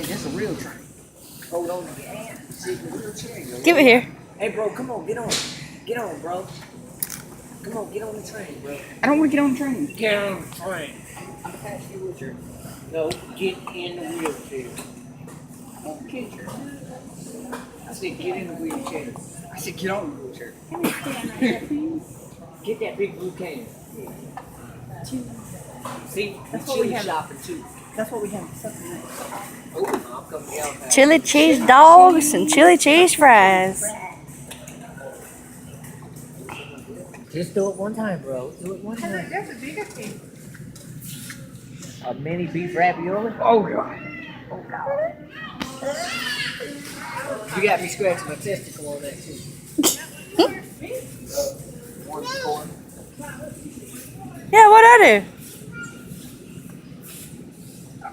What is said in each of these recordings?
That's a real train. Hold on to your hand. Sit in the wheelchair. Give it here. Hey, bro, come on, get on. Get on, bro. Come on, get on the train, bro. I don't want to get on the train. Get on the train. I'm past your wheelchair. No, get in the wheelchair. Okay. I said get in the wheelchair. I said get on the wheelchair. Get that big blue can. See, That's what we have. Shopping too. That's what we have. Oh, I'm coming down. Chili cheese dogs and chili cheese fries. Just do it one time, bro. Do it one time. That's a bigger thing. A mini beef ravioli? Oh, God. Oh, God. You got me scratching my testicle on that, too. One corn. Yeah, what I do?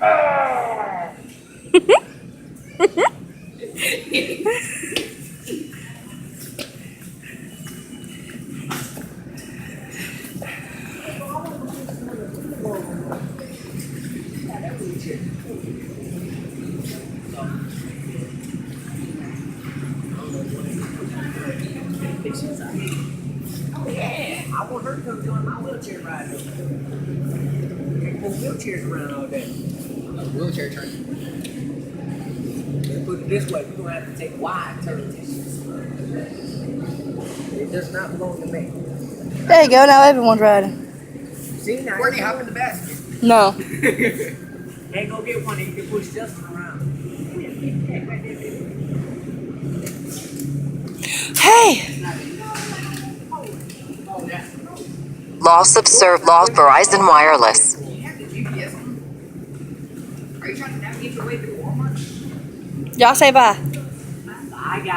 Oh, yeah. I want her to come join my wheelchair ride. They pull wheelchairs around all day. A wheelchair train. Let's put it this way, we're going to have to take wide turns. It does not belong to me. There you go. Now everyone's riding. See, now where do you hop in the basket? No. Hey, go get one. You can push Justin around. Hey. Loss observed. Lost Verizon Wireless. You have the GPS on. Are you trying to navigate your way through Wal-Mart? Y'all say bye. Bye, guys.